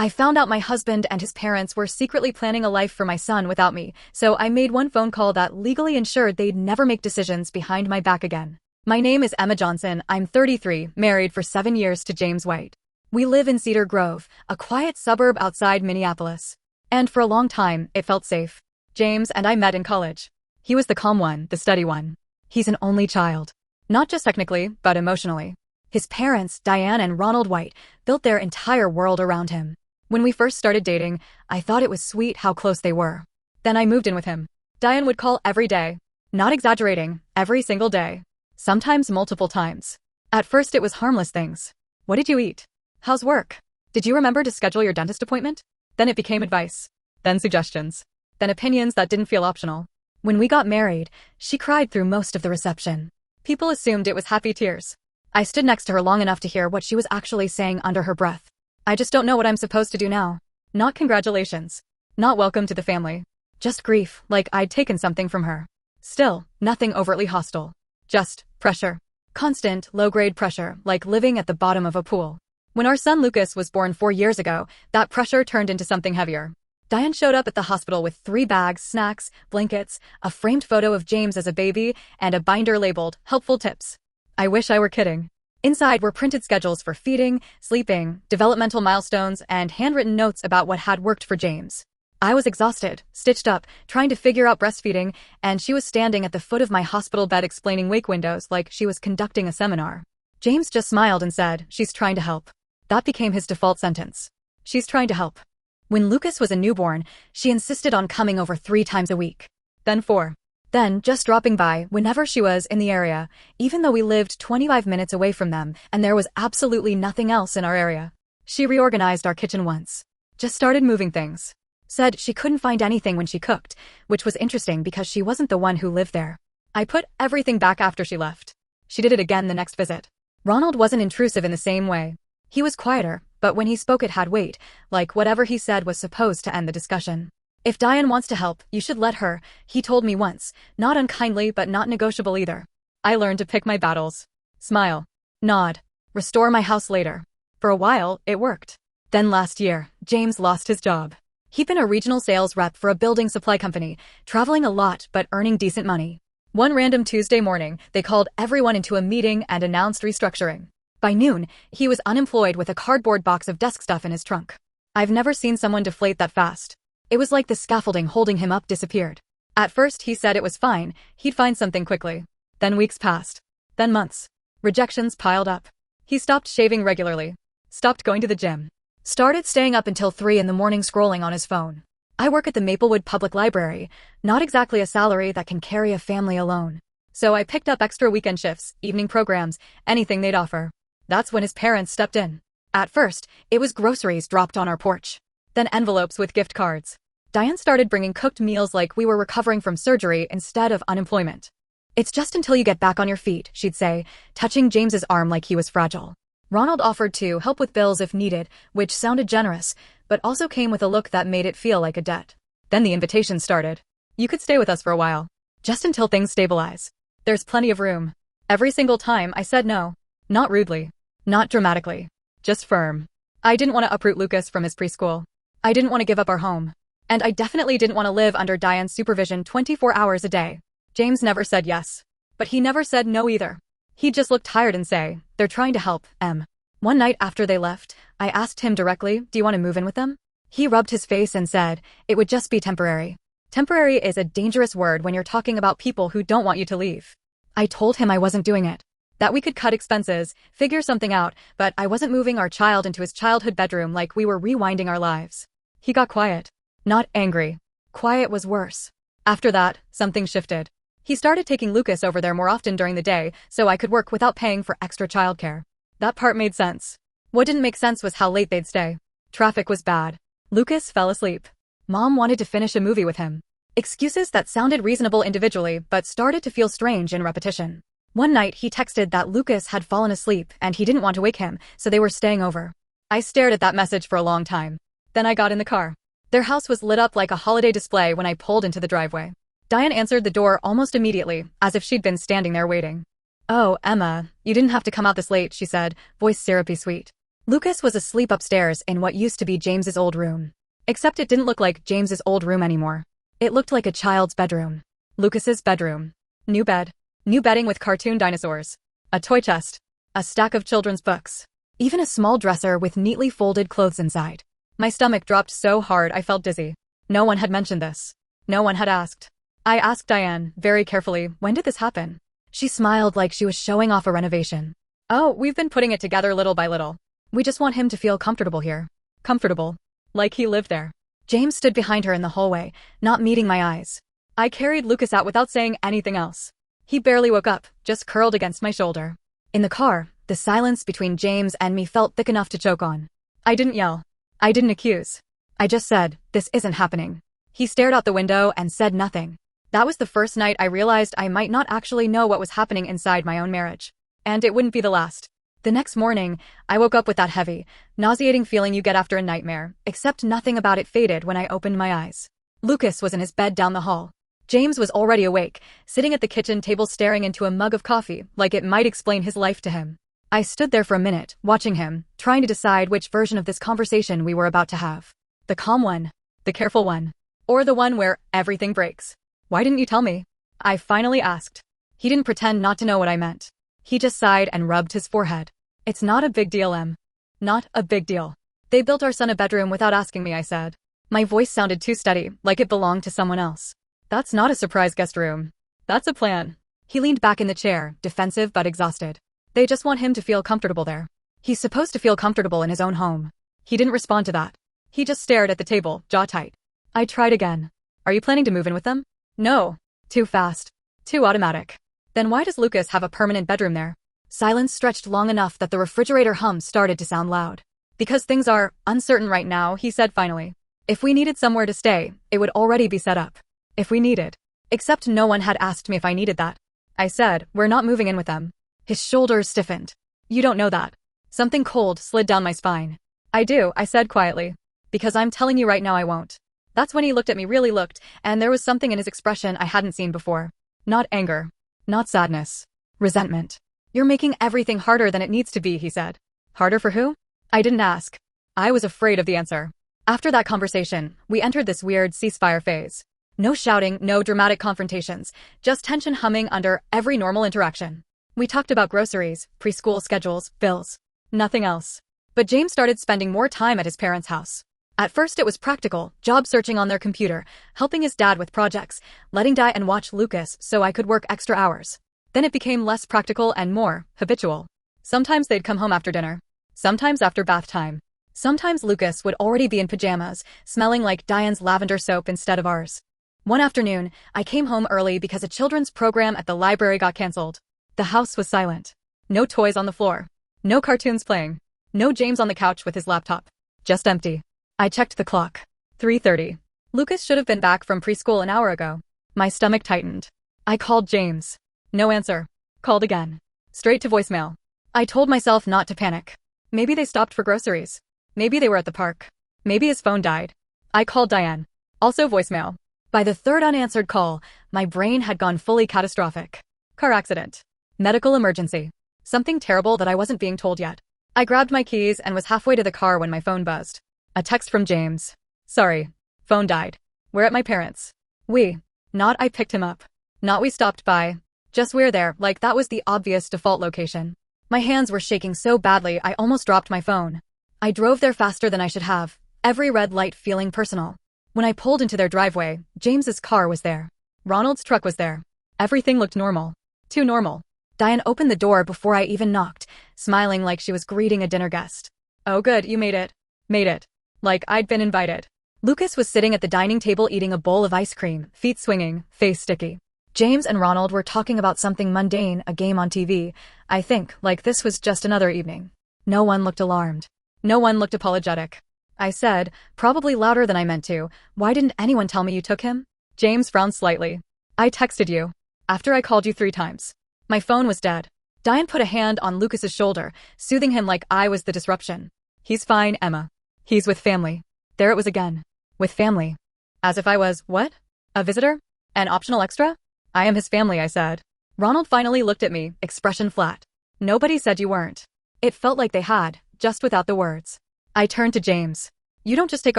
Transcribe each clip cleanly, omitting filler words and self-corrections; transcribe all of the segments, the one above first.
I found out my husband and his parents were secretly planning a life for my son without me, so I made one phone call that legally ensured they'd never make decisions behind my back again. My name is Emma Johnson. I'm 33, married for 7 years to James White. We live in Cedar Grove, a quiet suburb outside Minneapolis. And for a long time, it felt safe. James and I met in college. He was the calm one, the steady one. He's an only child. Not just technically, but emotionally. His parents, Diane and Ronald White, built their entire world around him. When we first started dating, I thought it was sweet how close they were. Then I moved in with him. Diane would call every day. Not exaggerating, every single day. Sometimes multiple times. At first it was harmless things. What did you eat? How's work? Did you remember to schedule your dentist appointment? Then it became advice. Then suggestions. Then opinions that didn't feel optional. When we got married, she cried through most of the reception. People assumed it was happy tears. I stood next to her long enough to hear what she was actually saying under her breath. I just don't know what I'm supposed to do now. Not congratulations. Not welcome to the family. Just grief, like I'd taken something from her. Still, nothing overtly hostile. Just pressure. Constant, low-grade pressure, like living at the bottom of a pool. When our son Lucas was born 4 years ago, that pressure turned into something heavier. Diane showed up at the hospital with 3 bags, snacks, blankets, a framed photo of James as a baby, and a binder labeled, "Helpful Tips." I wish I were kidding. Inside were printed schedules for feeding, sleeping, developmental milestones, and handwritten notes about what had worked for James. I was exhausted, stitched up, trying to figure out breastfeeding, and she was standing at the foot of my hospital bed explaining wake windows like she was conducting a seminar. James just smiled and said, "She's trying to help." That became his default sentence. She's trying to help. When Lucas was a newborn, she insisted on coming over 3 times a week. Then 4. Then just dropping by whenever she was in the area, even though we lived 25 minutes away from them and there was absolutely nothing else in our area. She reorganized our kitchen once. Just started moving things. Said she couldn't find anything when she cooked, which was interesting because she wasn't the one who lived there. I put everything back after she left. She did it again the next visit. Ronald wasn't intrusive in the same way. He was quieter, but when he spoke it had weight, like whatever he said was supposed to end the discussion. "If Diane wants to help, you should let her," he told me once, not unkindly but not negotiable either. I learned to pick my battles. Smile. Nod. Restore my house later. For a while, it worked. Then last year, James lost his job. He'd been a regional sales rep for a building supply company, traveling a lot but earning decent money. One random Tuesday morning, they called everyone into a meeting and announced restructuring. By noon, he was unemployed with a cardboard box of desk stuff in his trunk. I've never seen someone deflate that fast. It was like the scaffolding holding him up disappeared. At first he said it was fine, he'd find something quickly. Then weeks passed. Then months. Rejections piled up. He stopped shaving regularly. Stopped going to the gym. Started staying up until 3 in the morning scrolling on his phone. I work at the Maplewood Public Library, not exactly a salary that can carry a family alone. So I picked up extra weekend shifts, evening programs, anything they'd offer. That's when his parents stepped in. At first, it was groceries dropped on our porch. Then envelopes with gift cards. Diane started bringing cooked meals like we were recovering from surgery instead of unemployment. "It's just until you get back on your feet," she'd say, touching James's arm like he was fragile. Ronald offered to help with bills if needed, which sounded generous, but also came with a look that made it feel like a debt. Then the invitation started. "You could stay with us for a while. Just until things stabilize. There's plenty of room." Every single time I said no. Not rudely. Not dramatically. Just firm. I didn't want to uproot Lucas from his preschool. I didn't want to give up our home. And I definitely didn't want to live under Diane's supervision 24 hours a day. James never said yes. But he never said no either. He'd just look tired and say, "They're trying to help, Em." One night after they left, I asked him directly, "Do you want to move in with them?" He rubbed his face and said, "It would just be temporary." Temporary is a dangerous word when you're talking about people who don't want you to leave. I told him I wasn't doing it. That we could cut expenses, figure something out, but I wasn't moving our child into his childhood bedroom like we were rewinding our lives. He got quiet. Not angry. Quiet was worse. After that, something shifted. He started taking Lucas over there more often during the day so I could work without paying for extra childcare. That part made sense. What didn't make sense was how late they'd stay. Traffic was bad. Lucas fell asleep. Mom wanted to finish a movie with him. Excuses that sounded reasonable individually but started to feel strange in repetition. One night he texted that Lucas had fallen asleep and he didn't want to wake him, so they were staying over. I stared at that message for a long time. Then I got in the car. Their house was lit up like a holiday display when I pulled into the driveway. Diane answered the door almost immediately, as if she'd been standing there waiting. "Oh, Emma, you didn't have to come out this late," she said, voice syrupy sweet. Lucas was asleep upstairs in what used to be James's old room. Except it didn't look like James's old room anymore. It looked like a child's bedroom. Lucas's bedroom. New bed. New bedding with cartoon dinosaurs. A toy chest. A stack of children's books. Even a small dresser with neatly folded clothes inside. My stomach dropped so hard I felt dizzy. No one had mentioned this. No one had asked. I asked Diane, very carefully, when did this happen? She smiled like she was showing off a renovation. Oh, we've been putting it together little by little. We just want him to feel comfortable here. Comfortable. Like he lived there. James stood behind her in the hallway, not meeting my eyes. I carried Lucas out without saying anything else. He barely woke up, just curled against my shoulder. In the car, the silence between James and me felt thick enough to choke on. I didn't yell. I didn't accuse. I just said, this isn't happening. He stared out the window and said nothing. That was the first night I realized I might not actually know what was happening inside my own marriage. And it wouldn't be the last. The next morning, I woke up with that heavy, nauseating feeling you get after a nightmare, except nothing about it faded when I opened my eyes. Lucas was in his bed down the hall. James was already awake, sitting at the kitchen table staring into a mug of coffee, like it might explain his life to him. I stood there for a minute, watching him, trying to decide which version of this conversation we were about to have. The calm one, the careful one, or the one where everything breaks. Why didn't you tell me? I finally asked. He didn't pretend not to know what I meant. He just sighed and rubbed his forehead. It's not a big deal, Em. Not a big deal. They built our son a bedroom without asking me, I said. My voice sounded too steady, like it belonged to someone else. That's not a surprise guest room. That's a plan. He leaned back in the chair, defensive but exhausted. They just want him to feel comfortable there. He's supposed to feel comfortable in his own home. He didn't respond to that. He just stared at the table, jaw tight. I tried again. Are you planning to move in with them? No. Too fast. Too automatic. Then why does Lucas have a permanent bedroom there? Silence stretched long enough that the refrigerator hum started to sound loud. Because things are uncertain right now, he said finally. If we needed somewhere to stay, it would already be set up. If we needed. Except no one had asked me if I needed that. I said, we're not moving in with them. His shoulders stiffened. You don't know that. Something cold slid down my spine. I do, I said quietly. Because I'm telling you right now I won't. That's when he looked at me, really looked, and there was something in his expression I hadn't seen before. Not anger. Not sadness. Resentment. You're making everything harder than it needs to be, he said. Harder for who? I didn't ask. I was afraid of the answer. After that conversation, we entered this weird ceasefire phase. No shouting, no dramatic confrontations, just tension humming under every normal interaction. We talked about groceries, preschool schedules, bills. Nothing else. But James started spending more time at his parents' house. At first it was practical, job searching on their computer, helping his dad with projects, letting Diane watch Lucas so I could work extra hours. Then it became less practical and more habitual. Sometimes they'd come home after dinner. Sometimes after bath time. Sometimes Lucas would already be in pajamas, smelling like Diane's lavender soap instead of ours. One afternoon, I came home early because a children's program at the library got canceled. The house was silent. No toys on the floor. No cartoons playing. No James on the couch with his laptop. Just empty. I checked the clock. 3:30. Lucas should have been back from preschool an hour ago. My stomach tightened. I called James. No answer. Called again. Straight to voicemail. I told myself not to panic. Maybe they stopped for groceries. Maybe they were at the park. Maybe his phone died. I called Diane. Also voicemail. By the third unanswered call, my brain had gone fully catastrophic. Car accident. Medical emergency. Something terrible that I wasn't being told yet. I grabbed my keys and was halfway to the car when my phone buzzed. A text from James. Sorry. Phone died. We're at my parents'. We. Not I picked him up. Not we stopped by. Just we're there, like that was the obvious default location. My hands were shaking so badly I almost dropped my phone. I drove there faster than I should have, every red light feeling personal. When I pulled into their driveway, James's car was there. Ronald's truck was there. Everything looked normal. Too normal. Diane opened the door before I even knocked, smiling like she was greeting a dinner guest. Oh good, you made it. Made it. Like I'd been invited. Lucas was sitting at the dining table eating a bowl of ice cream, feet swinging, face sticky. James and Ronald were talking about something mundane, a game on TV, I think, like this was just another evening. No one looked alarmed. No one looked apologetic. I said, probably louder than I meant to, why didn't anyone tell me you took him? James frowned slightly. I texted you. After I called you 3 times. My phone was dead. Diane put a hand on Lucas's shoulder, soothing him like I was the disruption. He's fine, Emma. He's with family. There it was again. With family. As if I was, what? A visitor? An optional extra? I am his family, I said. Ronald finally looked at me, expression flat. Nobody said you weren't. It felt like they had, just without the words. I turned to James. You don't just take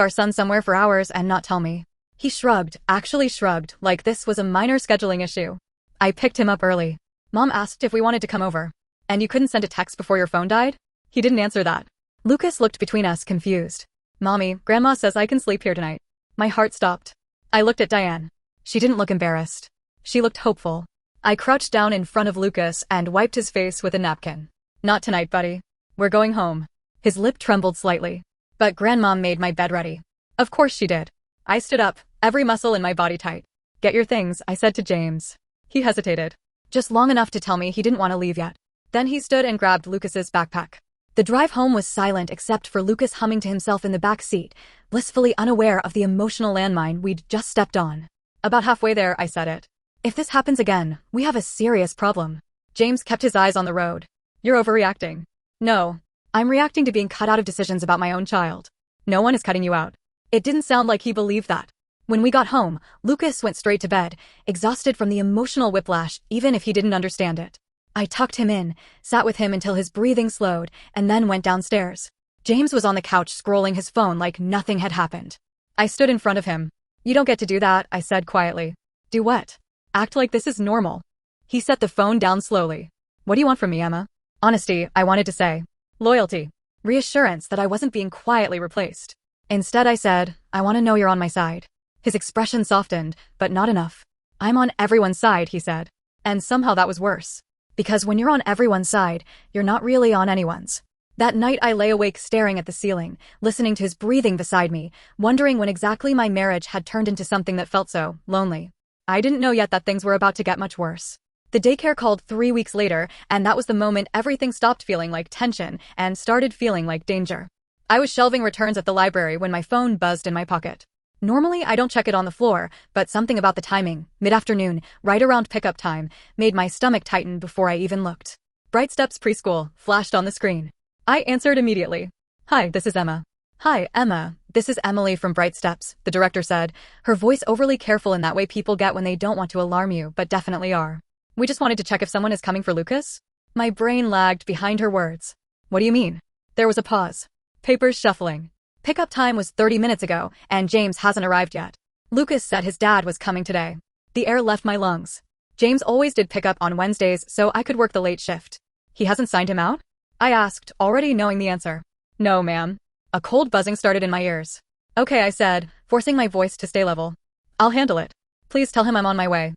our son somewhere for hours and not tell me. He shrugged, actually shrugged, like this was a minor scheduling issue. I picked him up early. Mom asked if we wanted to come over. And you couldn't send a text before your phone died? He didn't answer that. Lucas looked between us, confused. Mommy, Grandma says I can sleep here tonight. My heart stopped. I looked at Diane. She didn't look embarrassed. She looked hopeful. I crouched down in front of Lucas and wiped his face with a napkin. Not tonight, buddy. We're going home. His lip trembled slightly. But Grandma made my bed ready. Of course she did. I stood up, every muscle in my body tight. Get your things, I said to James. He hesitated. Just long enough to tell me he didn't want to leave yet. Then he stood and grabbed Lucas's backpack. The drive home was silent except for Lucas humming to himself in the back seat, blissfully unaware of the emotional landmine we'd just stepped on. About halfway there, I said it. If this happens again, we have a serious problem. James kept his eyes on the road. You're overreacting. No. I'm reacting to being cut out of decisions about my own child. No one is cutting you out. It didn't sound like he believed that. When we got home, Lucas went straight to bed, exhausted from the emotional whiplash, even if he didn't understand it. I tucked him in, sat with him until his breathing slowed, and then went downstairs. James was on the couch scrolling his phone like nothing had happened. I stood in front of him. You don't get to do that, I said quietly. Do what? Act like this is normal. He set the phone down slowly. What do you want from me, Emma? Honesty, I wanted to say. Loyalty. Reassurance that I wasn't being quietly replaced. Instead, I said, I want to know you're on my side. His expression softened, but not enough. I'm on everyone's side, he said. And somehow that was worse. Because when you're on everyone's side, you're not really on anyone's. That night I lay awake staring at the ceiling, listening to his breathing beside me, wondering when exactly my marriage had turned into something that felt so lonely. I didn't know yet that things were about to get much worse. The daycare called 3 weeks later, and that was the moment everything stopped feeling like tension and started feeling like danger. I was shelving returns at the library when my phone buzzed in my pocket. Normally, I don't check it on the floor, but something about the timing, mid-afternoon, right around pickup time, made my stomach tighten before I even looked. Bright Steps Preschool flashed on the screen. I answered immediately. Hi, this is Emma. Hi, Emma. This is Emily from Bright Steps, the director said, her voice overly careful in that way people get when they don't want to alarm you, but definitely are. We just wanted to check if someone is coming for Lucas? My brain lagged behind her words. What do you mean? There was a pause. Papers shuffling. Pickup time was 30 minutes ago, and James hasn't arrived yet. Lucas said his dad was coming today. The air left my lungs. James always did pickup on Wednesdays, so I could work the late shift. He hasn't signed him out? I asked, already knowing the answer. No, ma'am. A cold buzzing started in my ears. Okay, I said, forcing my voice to stay level. I'll handle it. Please tell him I'm on my way.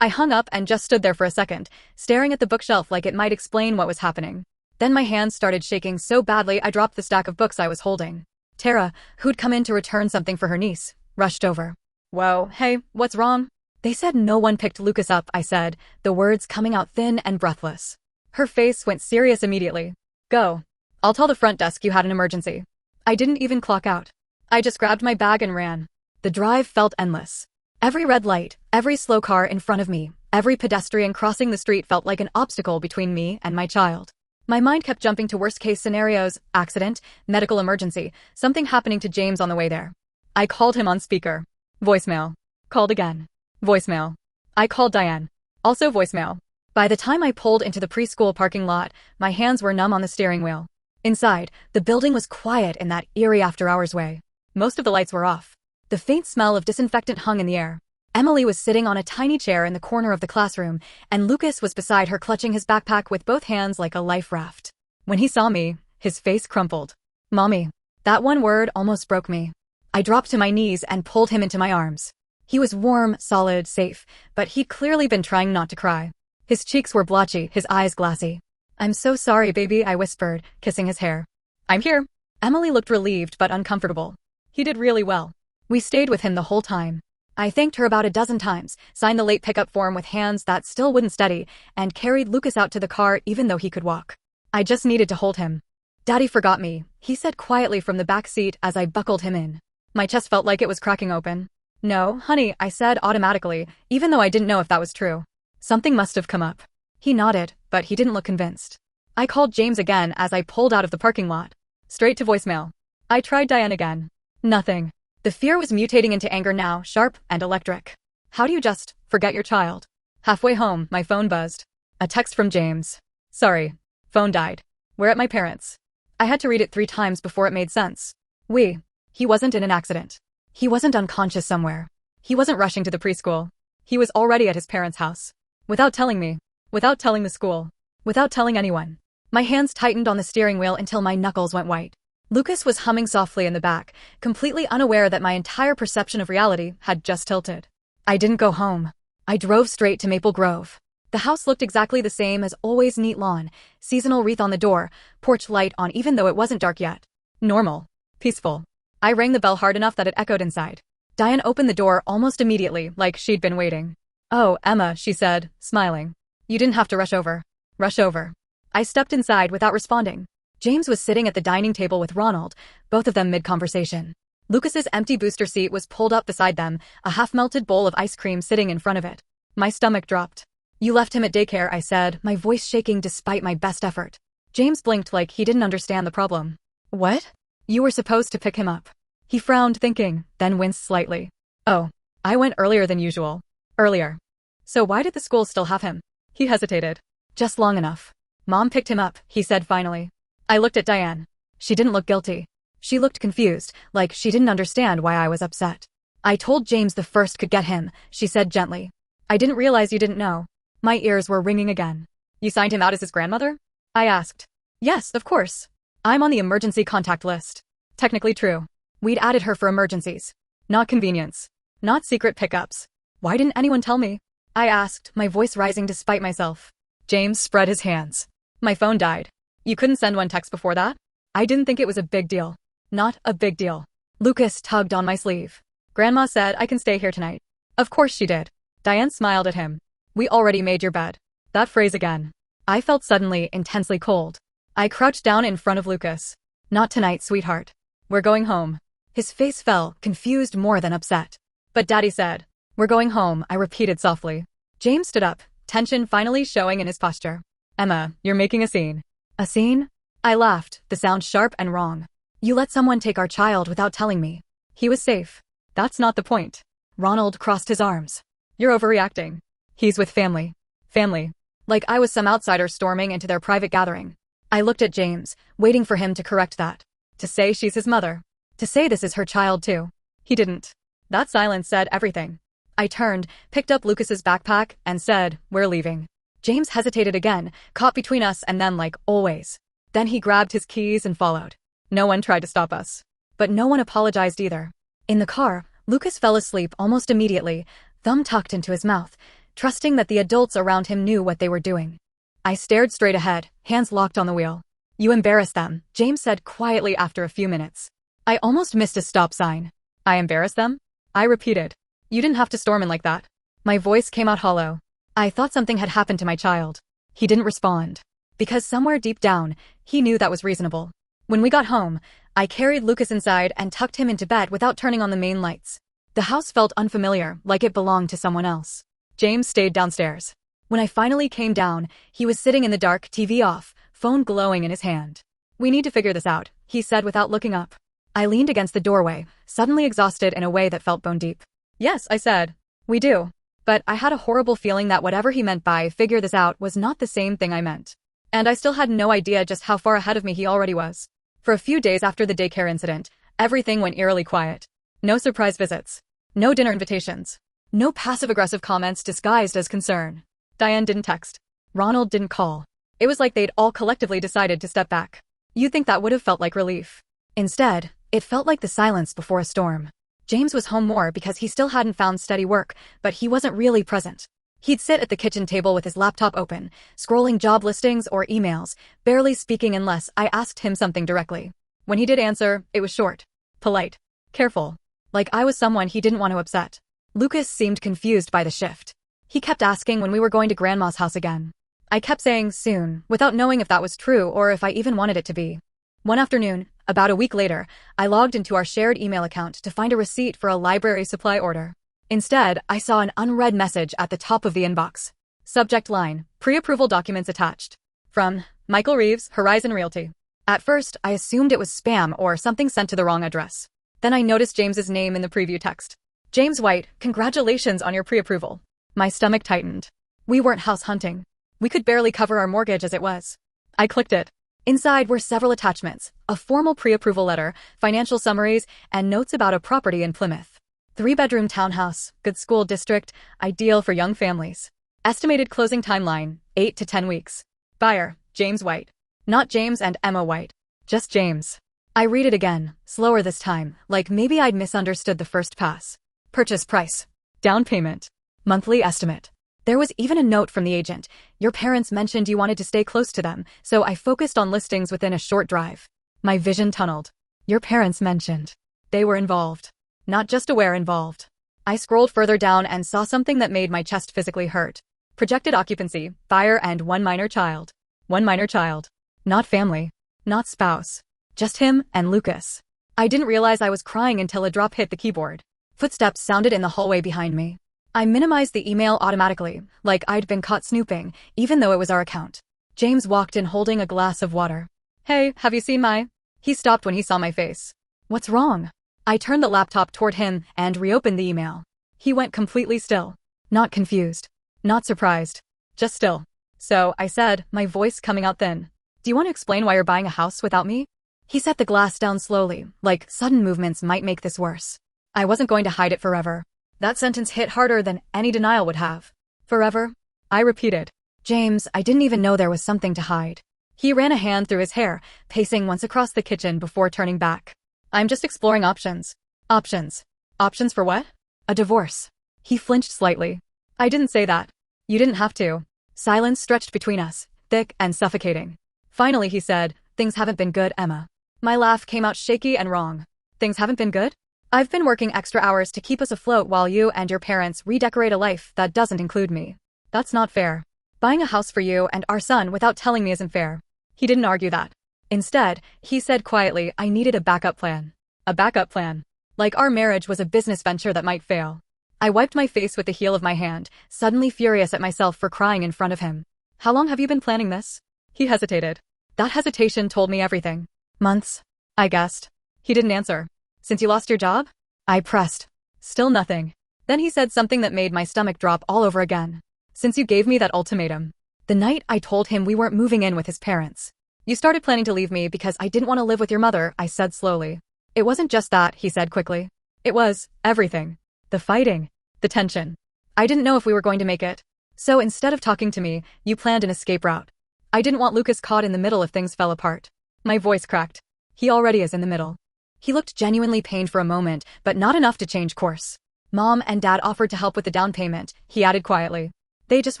I hung up and just stood there for a second, staring at the bookshelf like it might explain what was happening. Then my hands started shaking so badly I dropped the stack of books I was holding. Tara, who'd come in to return something for her niece, rushed over. Whoa, hey, what's wrong? They said no one picked Lucas up, I said, the words coming out thin and breathless. Her face went serious immediately. Go. I'll tell the front desk you had an emergency. I didn't even clock out. I just grabbed my bag and ran. The drive felt endless. Every red light, every slow car in front of me, every pedestrian crossing the street felt like an obstacle between me and my child. My mind kept jumping to worst-case scenarios, accident, medical emergency, something happening to James on the way there. I called him on speaker. Voicemail. Called again. Voicemail. I called Diane. Also voicemail. By the time I pulled into the preschool parking lot, my hands were numb on the steering wheel. Inside, the building was quiet in that eerie after-hours way. Most of the lights were off. The faint smell of disinfectant hung in the air. Emily was sitting on a tiny chair in the corner of the classroom, and Lucas was beside her clutching his backpack with both hands like a life raft. When he saw me, his face crumpled. Mommy. That one word almost broke me. I dropped to my knees and pulled him into my arms. He was warm, solid, safe, but he'd clearly been trying not to cry. His cheeks were blotchy, his eyes glassy. I'm so sorry, baby, I whispered, kissing his hair. I'm here. Emily looked relieved but uncomfortable. He did really well. We stayed with him the whole time. I thanked her about a dozen times, signed the late pickup form with hands that still wouldn't steady, and carried Lucas out to the car even though he could walk. I just needed to hold him. Daddy forgot me, he said quietly from the back seat as I buckled him in. My chest felt like it was cracking open. No, honey, I said automatically, even though I didn't know if that was true. Something must have come up. He nodded, but he didn't look convinced. I called James again as I pulled out of the parking lot. Straight to voicemail. I tried Diane again. Nothing. The fear was mutating into anger now, sharp and electric. How do you just forget your child? Halfway home, my phone buzzed. A text from James. Sorry. Phone died. We're at my parents'. I had to read it 3 times before it made sense. He wasn't in an accident. He wasn't unconscious somewhere. He wasn't rushing to the preschool. He was already at his parents' house. Without telling me. Without telling the school. Without telling anyone. My hands tightened on the steering wheel until my knuckles went white. Lucas was humming softly in the back, completely unaware that my entire perception of reality had just tilted. I didn't go home. I drove straight to Maple Grove. The house looked exactly the same as always: neat lawn, seasonal wreath on the door, porch light on even though it wasn't dark yet. Normal. Peaceful. I rang the bell hard enough that it echoed inside. Diane opened the door almost immediately, like she'd been waiting. "Oh, Emma," she said, smiling. "You didn't have to rush over." Rush over. I stepped inside without responding. James was sitting at the dining table with Ronald, both of them mid-conversation. Lucas's empty booster seat was pulled up beside them, a half-melted bowl of ice cream sitting in front of it. My stomach dropped. "You left him at daycare," I said, my voice shaking despite my best effort. James blinked like he didn't understand the problem. "What?" "You were supposed to pick him up." He frowned, thinking, then winced slightly. "Oh, I went earlier than usual." "Earlier. So why did the school still have him?" He hesitated. "Just long enough. Mom picked him up," he said finally. I looked at Diane. She didn't look guilty. She looked confused, like she didn't understand why I was upset. "I told James the first could get him," she said gently. "I didn't realize you didn't know." My ears were ringing again. "You signed him out as his grandmother?" I asked. "Yes, of course. I'm on the emergency contact list." Technically true. We'd added her for emergencies. Not convenience. Not secret pickups. "Why didn't anyone tell me?" I asked, my voice rising despite myself. James spread his hands. "My phone died. You couldn't send one text before that?" I didn't think it was a big deal. Not a big deal. Lucas tugged on my sleeve. "Grandma said I can stay here tonight." "Of course she did." Diane smiled at him. "We already made your bed." That phrase again. I felt suddenly intensely cold. I crouched down in front of Lucas. "Not tonight, sweetheart. We're going home." His face fell, confused more than upset. "But Daddy said." "We're going home," I repeated softly. James stood up, tension finally showing in his posture. "Emma, you're making a scene." "A scene?" I laughed, the sound sharp and wrong. "You let someone take our child without telling me. He was safe." "That's not the point." Ronald crossed his arms. "You're overreacting. He's with family." Family. Like I was some outsider storming into their private gathering. I looked at James, waiting for him to correct that. To say she's his mother. To say this is her child too. He didn't. That silence said everything. I turned, picked up Lucas's backpack, and said, "We're leaving." James hesitated again, caught between us and them like always. Then he grabbed his keys and followed. No one tried to stop us. But no one apologized either. In the car, Lucas fell asleep almost immediately, thumb tucked into his mouth, trusting that the adults around him knew what they were doing. I stared straight ahead, hands locked on the wheel. "You embarrassed them," James said quietly after a few minutes. I almost missed a stop sign. "I embarrassed them?" I repeated. "You didn't have to storm in like that." My voice came out hollow. I thought something had happened to my child. He didn't respond. Because somewhere deep down, he knew that was reasonable. When we got home, I carried Lucas inside and tucked him into bed without turning on the main lights. The house felt unfamiliar, like it belonged to someone else. James stayed downstairs. When I finally came down, he was sitting in the dark, TV off, phone glowing in his hand. "We need to figure this out," he said without looking up. I leaned against the doorway, suddenly exhausted in a way that felt bone deep. "Yes," I said. "We do." But I had a horrible feeling that whatever he meant by "figure this out" was not the same thing I meant. And I still had no idea just how far ahead of me he already was. For a few days after the daycare incident, everything went eerily quiet. No surprise visits. No dinner invitations. No passive-aggressive comments disguised as concern. Diane didn't text. Ronald didn't call. It was like they'd all collectively decided to step back. You'd think that would have felt like relief. Instead, it felt like the silence before a storm. James was home more because he still hadn't found steady work, but he wasn't really present. He'd sit at the kitchen table with his laptop open, scrolling job listings or emails, barely speaking unless I asked him something directly. When he did answer, it was short, polite, careful, like I was someone he didn't want to upset. Lucas seemed confused by the shift. He kept asking when we were going to Grandma's house again. I kept saying soon, without knowing if that was true or if I even wanted it to be. One afternoon, about a week later, I logged into our shared email account to find a receipt for a library supply order. Instead, I saw an unread message at the top of the inbox. Subject line, pre-approval documents attached. From Michael Reeves, Horizon Realty. At first, I assumed it was spam or something sent to the wrong address. Then I noticed James's name in the preview text. "James White, congratulations on your pre-approval." My stomach tightened. We weren't house hunting. We could barely cover our mortgage as it was. I clicked it. Inside were several attachments, a formal pre-approval letter, financial summaries, and notes about a property in Plymouth. 3-bedroom townhouse, good school district, ideal for young families. Estimated closing timeline, 8 to 10 weeks. Buyer, James White. Not James and Emma White. Just James. I read it again, slower this time, like maybe I'd misunderstood the first pass. Purchase price. Down payment. Monthly estimate. There was even a note from the agent. Your parents mentioned you wanted to stay close to them, so I focused on listings within a short drive. My vision tunneled. Your parents mentioned. They were involved. Not just aware, involved. I scrolled further down and saw something that made my chest physically hurt. Projected occupancy, buyer and 1 minor child. 1 minor child. Not family. Not spouse. Just him and Lucas. I didn't realize I was crying until a drop hit the keyboard. Footsteps sounded in the hallway behind me. I minimized the email automatically, like I'd been caught snooping, even though it was our account. James walked in holding a glass of water. Hey, have you seen my... He stopped when he saw my face. What's wrong? I turned the laptop toward him and reopened the email. He went completely still. Not confused. Not surprised. Just still. So, I said, my voice coming out thin. Do you want to explain why you're buying a house without me? He set the glass down slowly, like sudden movements might make this worse. I wasn't going to hide it forever. That sentence hit harder than any denial would have. Forever? I repeated. James, I didn't even know there was something to hide. He ran a hand through his hair, pacing once across the kitchen before turning back. I'm just exploring options. Options. Options for what? A divorce. He flinched slightly. I didn't say that. You didn't have to. Silence stretched between us, thick and suffocating. Finally he said, things haven't been good, Emma. My laugh came out shaky and wrong. Things haven't been good? I've been working extra hours to keep us afloat while you and your parents redecorate a life that doesn't include me. That's not fair. Buying a house for you and our son without telling me isn't fair. He didn't argue that. Instead, he said quietly I needed a backup plan. A backup plan. Like our marriage was a business venture that might fail. I wiped my face with the heel of my hand, suddenly furious at myself for crying in front of him. How long have you been planning this? He hesitated. That hesitation told me everything. Months, I guessed. He didn't answer. Since you lost your job? I pressed. Still nothing. Then he said something that made my stomach drop all over again. Since you gave me that ultimatum. The night I told him we weren't moving in with his parents. You started planning to leave me because I didn't want to live with your mother, I said slowly. It wasn't just that, he said quickly. It was everything. The fighting. The tension. I didn't know if we were going to make it. So instead of talking to me, you planned an escape route. I didn't want Lucas caught in the middle if things fell apart. My voice cracked. He already is in the middle. He looked genuinely pained for a moment, but not enough to change course. Mom and Dad offered to help with the down payment, he added quietly. They just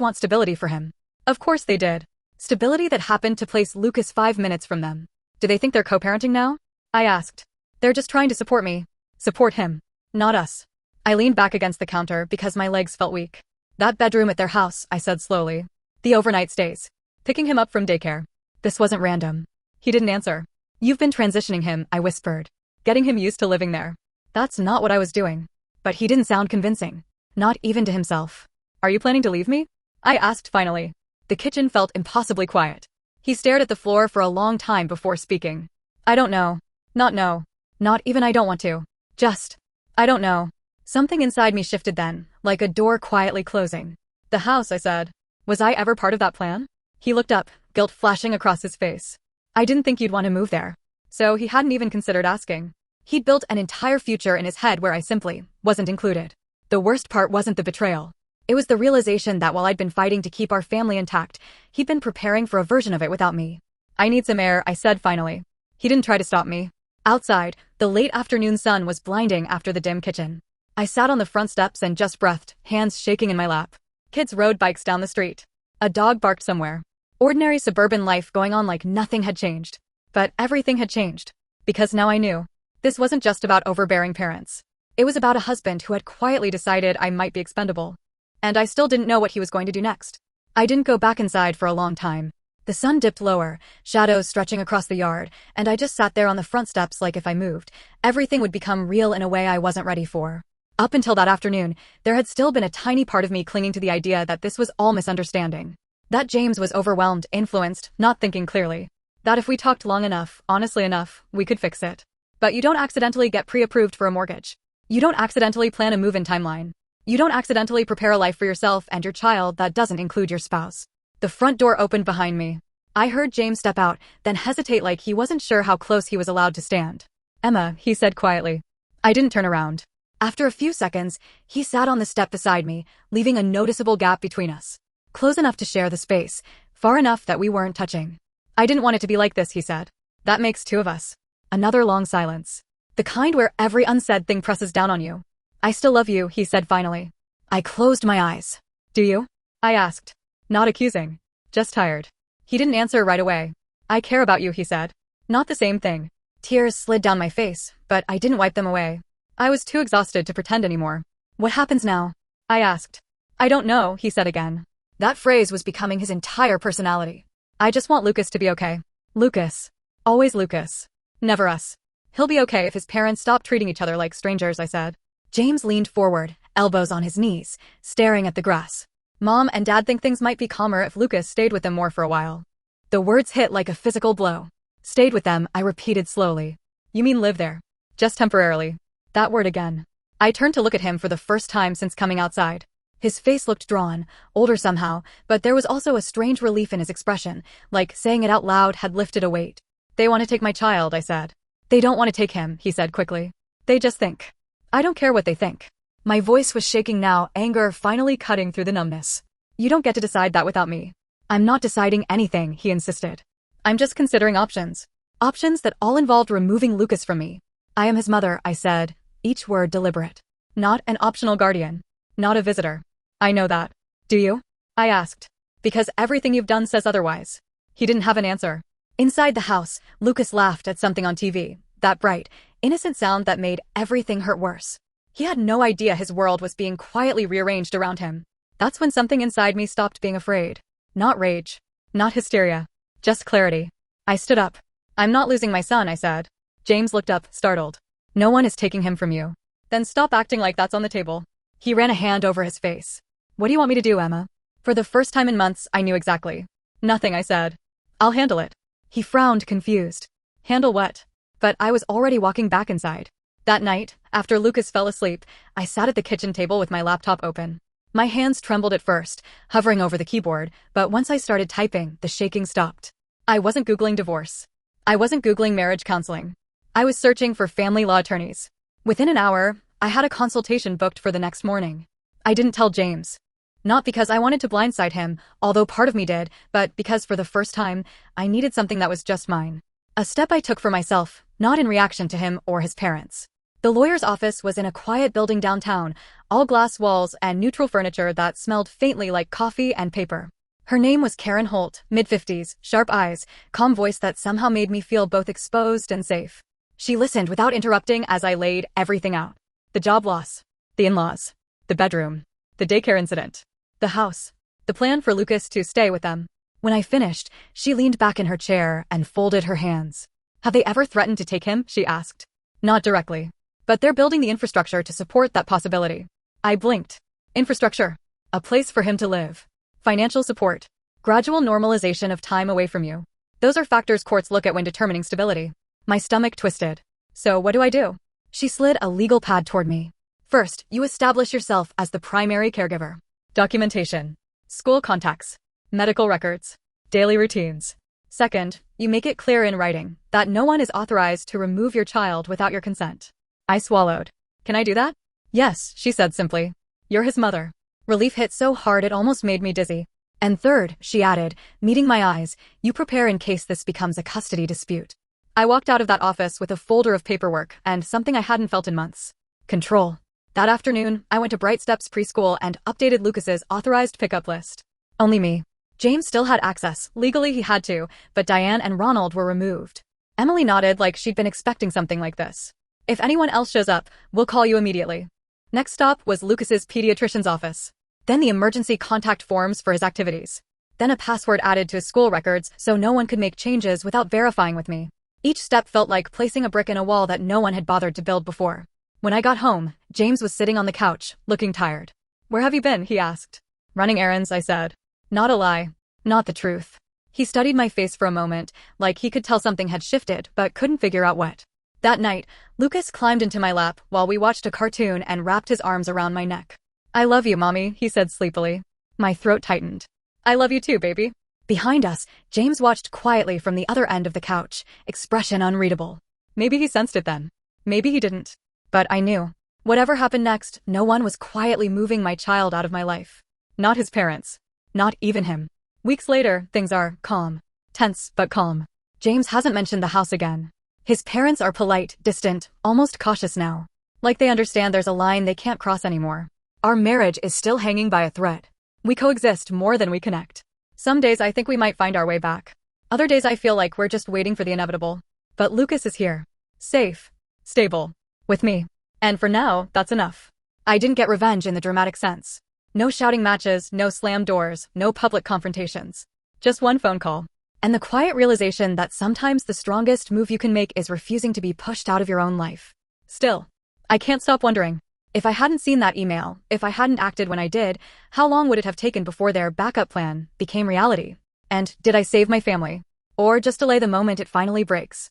want stability for him. Of course they did. Stability that happened to place Lucas 5 minutes from them. Do they think they're co-parenting now? I asked. They're just trying to support me. Support him. Not us. I leaned back against the counter because my legs felt weak. That bedroom at their house, I said slowly. The overnight stays. Picking him up from daycare. This wasn't random. He didn't answer. You've been transitioning him, I whispered. Getting him used to living there. That's not what I was doing. But he didn't sound convincing. Not even to himself. Are you planning to leave me? I asked finally. The kitchen felt impossibly quiet. He stared at the floor for a long time before speaking. I don't know. Not no. Not even I don't want to. Just. I don't know. Something inside me shifted then, like a door quietly closing. The house, I said. Was I ever part of that plan? He looked up, guilt flashing across his face. I didn't think you'd want to move there. So he hadn't even considered asking. He'd built an entire future in his head where I simply wasn't included. The worst part wasn't the betrayal. It was the realization that while I'd been fighting to keep our family intact, he'd been preparing for a version of it without me. I need some air, I said finally. He didn't try to stop me. Outside, the late afternoon sun was blinding after the dim kitchen. I sat on the front steps and just breathed, hands shaking in my lap. Kids rode bikes down the street. A dog barked somewhere. Ordinary suburban life going on like nothing had changed. But everything had changed. Because now I knew. This wasn't just about overbearing parents. It was about a husband who had quietly decided I might be expendable. And I still didn't know what he was going to do next. I didn't go back inside for a long time. The sun dipped lower, shadows stretching across the yard, and I just sat there on the front steps like if I moved, everything would become real in a way I wasn't ready for. Up until that afternoon, there had still been a tiny part of me clinging to the idea that this was all misunderstanding. That James was overwhelmed, influenced, not thinking clearly. That if we talked long enough, honestly enough, we could fix it. But you don't accidentally get pre-approved for a mortgage. You don't accidentally plan a move-in timeline. You don't accidentally prepare a life for yourself and your child that doesn't include your spouse. The front door opened behind me. I heard James step out, then hesitate like he wasn't sure how close he was allowed to stand. Emma, he said quietly. I didn't turn around. After a few seconds, he sat on the step beside me, leaving a noticeable gap between us. Close enough to share the space, far enough that we weren't touching. I didn't want it to be like this, he said. That makes two of us. Another long silence. The kind where every unsaid thing presses down on you. I still love you, he said finally. I closed my eyes. Do you? I asked. Not accusing. Just tired. He didn't answer right away. I care about you, he said. Not the same thing. Tears slid down my face, but I didn't wipe them away. I was too exhausted to pretend anymore. What happens now? I asked. I don't know, he said again. That phrase was becoming his entire personality. I just want Lucas to be okay. Lucas. Always Lucas. Never us. He'll be okay if his parents stop treating each other like strangers, I said. James leaned forward, elbows on his knees, staring at the grass. Mom and Dad think things might be calmer if Lucas stayed with them more for a while. The words hit like a physical blow. Stayed with them, I repeated slowly. You mean live there? Just temporarily. That word again. I turned to look at him for the first time since coming outside. His face looked drawn, older somehow, but there was also a strange relief in his expression, like saying it out loud had lifted a weight. They want to take my child, I said. They don't want to take him, he said quickly. They just think. I don't care what they think. My voice was shaking now, anger finally cutting through the numbness. You don't get to decide that without me. I'm not deciding anything, he insisted. I'm just considering options. Options that all involved removing Lucas from me. I am his mother, I said, each word deliberate. Not an optional guardian. Not a visitor. I know that. Do you? I asked. Because everything you've done says otherwise. He didn't have an answer. Inside the house, Lucas laughed at something on TV, that bright, innocent sound that made everything hurt worse. He had no idea his world was being quietly rearranged around him. That's when something inside me stopped being afraid. Not rage. Not hysteria. Just clarity. I stood up. I'm not losing my son, I said. James looked up, startled. No one is taking him from you. Then stop acting like that's on the table. He ran a hand over his face. What do you want me to do, Emma? For the first time in months, I knew exactly. Nothing, I said. I'll handle it. He frowned, confused. Handle what? But I was already walking back inside. That night, after Lucas fell asleep, I sat at the kitchen table with my laptop open. My hands trembled at first, hovering over the keyboard, but once I started typing, the shaking stopped. I wasn't Googling divorce. I wasn't Googling marriage counseling. I was searching for family law attorneys. Within an hour, I had a consultation booked for the next morning. I didn't tell James. Not because I wanted to blindside him, although part of me did, but because for the first time, I needed something that was just mine. A step I took for myself, not in reaction to him or his parents. The lawyer's office was in a quiet building downtown, all glass walls and neutral furniture that smelled faintly like coffee and paper. Her name was Karen Holt, mid-50s, sharp eyes, calm voice that somehow made me feel both exposed and safe. She listened without interrupting as I laid everything out. The job loss, the in-laws, the bedroom, the daycare incident, the house, the plan for Lucas to stay with them. When I finished, she leaned back in her chair and folded her hands. Have they ever threatened to take him? She asked. Not directly. But they're building the infrastructure to support that possibility. I blinked. Infrastructure. A place for him to live. Financial support. Gradual normalization of time away from you. Those are factors courts look at when determining stability. My stomach twisted. So what do I do? She slid a legal pad toward me. First, you establish yourself as the primary caregiver. Documentation. School contacts. Medical records. Daily routines. Second, you make it clear in writing that no one is authorized to remove your child without your consent. I swallowed. Can I do that? Yes, she said simply. You're his mother. Relief hit so hard it almost made me dizzy. And third, she added, meeting my eyes, you prepare in case this becomes a custody dispute. I walked out of that office with a folder of paperwork and something I hadn't felt in months. Control. That afternoon, I went to Bright Steps preschool and updated Lucas's authorized pickup list. Only me. James still had access. Legally he had to, but Diane and Ronald were removed. Emily nodded like she'd been expecting something like this. If anyone else shows up, we'll call you immediately. Next stop was Lucas's pediatrician's office. Then the emergency contact forms for his activities. Then a password added to his school records so no one could make changes without verifying with me. Each step felt like placing a brick in a wall that no one had bothered to build before. When I got home, James was sitting on the couch, looking tired. Where have you been? He asked. Running errands, I said. Not a lie. Not the truth. He studied my face for a moment, like he could tell something had shifted, but couldn't figure out what. That night, Lucas climbed into my lap while we watched a cartoon and wrapped his arms around my neck. I love you, Mommy, he said sleepily. My throat tightened. I love you too, baby. Behind us, James watched quietly from the other end of the couch, expression unreadable. Maybe he sensed it then. Maybe he didn't. But I knew. Whatever happened next, no one was quietly moving my child out of my life. Not his parents. Not even him. Weeks later, things are calm. Tense, but calm. James hasn't mentioned the house again. His parents are polite, distant, almost cautious now. Like they understand there's a line they can't cross anymore. Our marriage is still hanging by a thread. We coexist more than we connect. Some days I think we might find our way back. Other days I feel like we're just waiting for the inevitable. But Lucas is here. Safe. Stable. With me. And for now, that's enough. I didn't get revenge in the dramatic sense. No shouting matches, no slammed doors, no public confrontations. Just one phone call. And the quiet realization that sometimes the strongest move you can make is refusing to be pushed out of your own life. Still, I can't stop wondering. If I hadn't seen that email, if I hadn't acted when I did, how long would it have taken before their backup plan became reality? And did I save my family? Or just delay the moment it finally breaks?